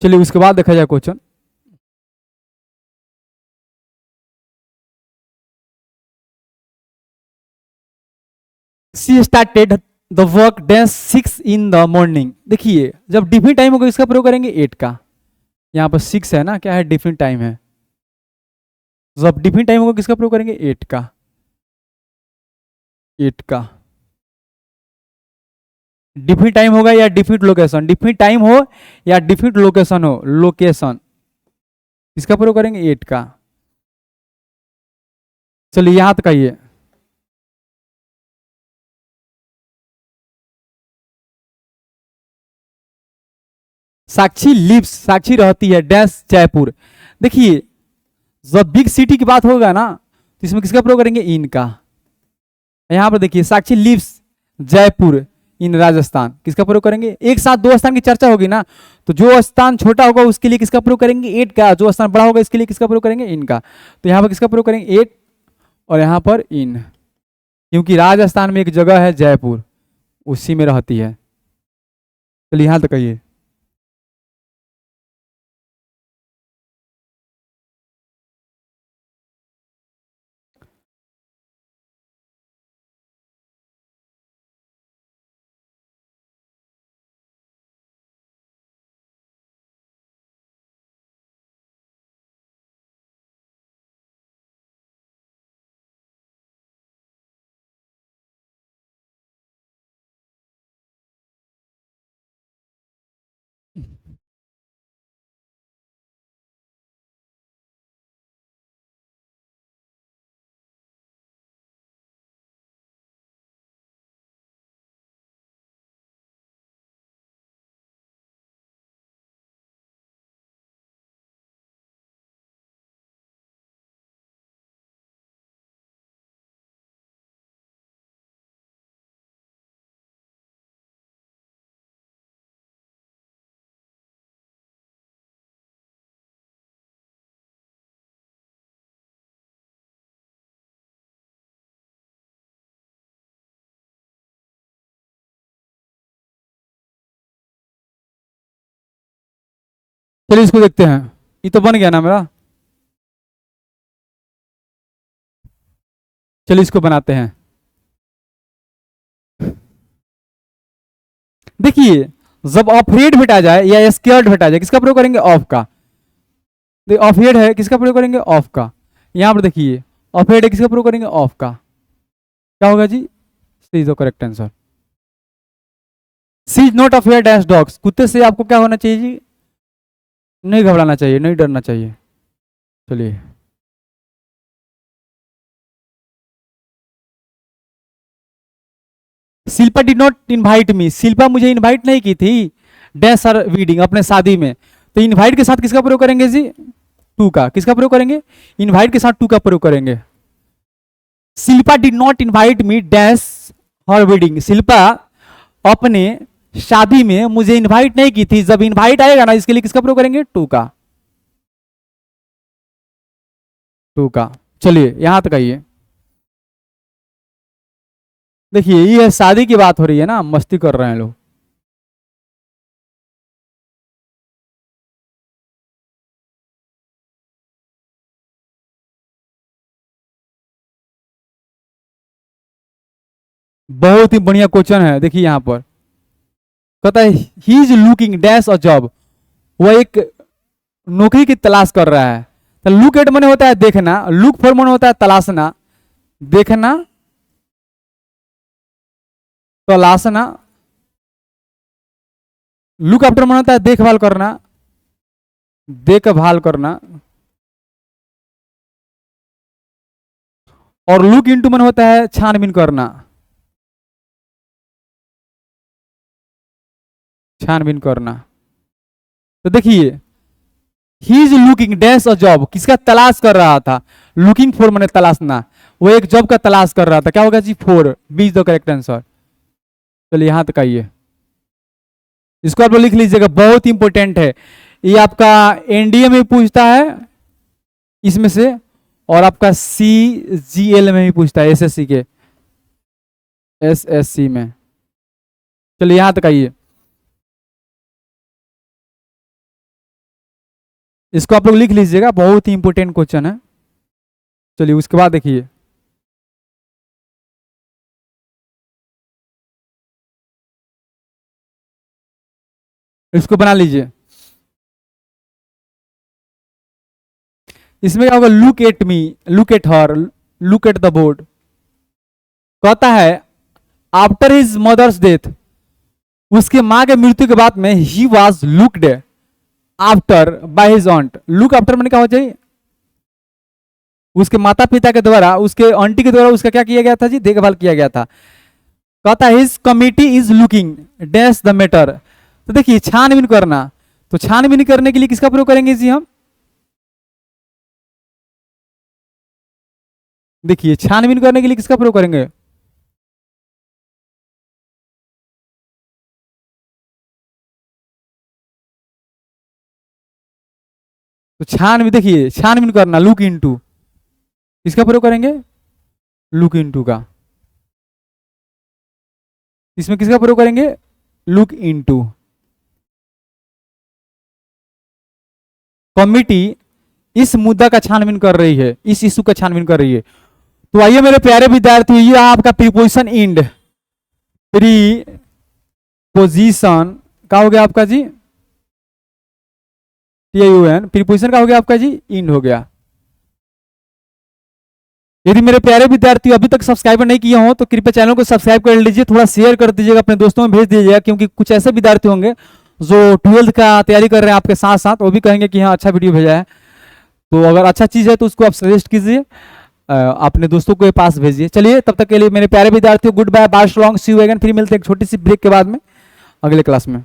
चलिए उसके बाद देखा जाए question. She started the work dash 6 in the morning. देखिए जब डिफिन टाइम होगा इसका प्रयोग करेंगे 8 का। यहाँ पर 6 है ना, क्या है? डिफिन टाइम है। जब डिफिन टाइम होगा किसका प्रयोग करेंगे? 8 का, 8 का। डिफिट टाइम होगा या डिफिट लोकेशन, डिफिट टाइम हो या डिफिट लोकेशन हो, लोकेशन, इसका प्रयोग करेंगे 8 का। चलिए यहां तक आइए। साक्षी लिव्स, साक्षी रहती है डैश जयपुर। देखिए जब बिग सिटी की बात होगा ना, तो इसमें किसका प्रयोग करेंगे? इन का। यहां पर देखिए साक्षी लिव्स जयपुर इन राजस्थान, किसका प्रयोग करेंगे? एक साथ दो स्थान की चर्चा होगी ना, तो जो स्थान छोटा होगा उसके लिए किसका प्रयोग करेंगे? 8 का, जो स्थान बड़ा होगा इसके लिए किसका प्रयोग करेंगे? इन का। तो यहां पर किसका प्रयोग करेंगे? 8, और यहां पर इन, क्योंकि राजस्थान में एक जगह है जयपुर, उसी में रहती है। चलिए यहां तक कहिए। चलिए इसको देखते हैं। ये तो बन गया ना मेरा। चलिए इसको बनाते हैं। देखिए जब अफ्रेड भेटा जाए या स्केयर्ड भेटा जाए, किसका प्रयोग करेंगे? ऑफ का। ऑफ हेड है, किसका प्रयोग करेंगे? ऑफ का। यहाँ पर देखिए ऑफ हेड है, किसका प्रयोग करेंगे? ऑफ का। क्या होगा जी? C is the correct answer. She is not afraid dash dogs. कुत्ते से आपको क्या होना चाहिए जी? नहीं घबराना चाहिए, नहीं डरना चाहिए। चलिए Shilpa did not invite me. Shilpa मुझे इनवाइट नहीं की थी डैश आर वीडिंग, अपने शादी में। तो इनवाइट के साथ किसका प्रयोग करेंगे जी? टू का। किसका प्रयोग करेंगे? इनवाइट के साथ टू का प्रयोग करेंगे। Shilpa did not invite me dash her wedding. Shilpa अपने शादी में मुझे इनवाइट नहीं की थी। जब इनवाइट आएगा ना, इसके लिए किसका प्रयोग करेंगे? टू का। टू का। चलिए यहां तक आइए। देखिए ये शादी की बात हो रही है ना, मस्ती कर रहे हैं लोग। बहुत ही बढ़िया क्वेश्चन है। देखिए यहां पर कहता है he is looking dash a job. वह एक नौकरी की तलाश कर रहा है। तो लुक एट मने होता है देखना, लुक फॉर मने होता है तलाशना, देखना, तलाशना। लुक आफ्टर मने होता है देखभाल करना, देखभाल करना। और लुक इनटू मने होता है छानबीन करना, छानबीन करना। तो देखिए he is looking dash a job, किसका तलाश कर रहा था? लुकिंग फॉर मैंने तलाशना, वो एक जॉब का तलाश कर रहा था। क्या होगा जी? Four. B is the correct answer. चलिए यहां तक आइए, इसको आप लोग लिख लीजिएगा, बहुत इंपॉर्टेंट है ये। आपका एनडीए में पूछता है इसमें से, और आपका सीजीएल में भी पूछता है, एसएससी के, एसएससी में। चलिए यहां तक आइए, इसको आप लोग लिख लीजिएगा, बहुत ही इंपॉर्टेंट क्वेश्चन है। चलिए उसके बाद देखिए इसको बना लीजिए। इसमें क्या होगा? Look at me, look at her, look at the board. कहता है आफ्टर हिज मदर्स डेथ, उसके मां के मृत्यु के बाद में he was looked after by his ऑन्ट। Look after मैंने क्या हो जाए? उसके माता पिता के द्वारा, उसके आंटी के द्वारा उसका क्या किया गया था जी? देखभाल किया गया था। कहता है his committee is looking dash the matter. तो देखिए छानबीन करना, तो छानबीन करने के लिए किसका प्रयोग करेंगे जी हम? देखिए छानबीन करने के लिए किसका प्रयोग करेंगे? तो छानबीन, देखिए छानबीन करना, लुक इनटू, किसका प्रयोग करेंगे? लुक इनटू का। इसमें किसका प्रयोग करेंगे? Look into. कमिटी इस मुद्दा का छानबीन कर रही है, इस इशू का छानबीन कर रही है। तो आइए मेरे प्यारे विद्यार्थी, ये आपका प्रीपोजिशन इंड, प्रीपोजिशन का हो गया आपका जी? TION। प्रीपोजिशन का हो गया आपका जी? इंड हो गया। यदि मेरे प्यारे विद्यार्थी अभी तक सब्सक्राइबर नहीं किए हो तो कृपया चैनल को सब्सक्राइब कर लीजिए, थोड़ा शेयर कर दीजिएगा, अपने दोस्तों में भेज दीजिएगा, क्योंकि कुछ ऐसे विद्यार्थी होंगे जो 12th का तैयारी कर रहे हैं आपके साथ साथ, वो भी कहेंगे कि हाँ अच्छा वीडियो भेजा है। तो अगर अच्छा चीज़ है तो उसको आप सजेस्ट कीजिए, अपने दोस्तों के पास भेजिए। चलिए तब तक के लिए मेरे प्यारे विद्यार्थियों, good bye, bye strong, see you again. फिर मिलते हैं एक छोटी सी ब्रेक के बाद में अगले क्लास में।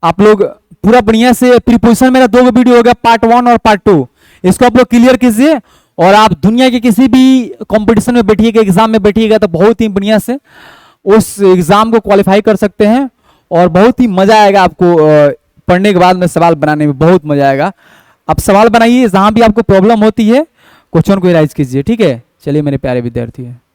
आप लोग पूरा बढ़िया से, प्रीपोजिशन मेरा 2 वीडियो हो गया, पार्ट 1 और पार्ट 2, इसको आप लोग क्लियर कीजिए। और आप दुनिया के किसी भी कंपटीशन में बैठिएगा, एग्जाम में बैठिएगा, तो बहुत ही बढ़िया से उस एग्जाम को क्वालिफाई कर सकते हैं। और बहुत ही मजा आएगा आपको पढ़ने के बाद में, सवाल बनाने में बहुत मजा आएगा। आप सवाल बनाइए, जहां भी आपको प्रॉब्लम होती है क्वेश्चन को राइज कीजिए, ठीक है। चलिए मेरे प्यारे विद्यार्थी है।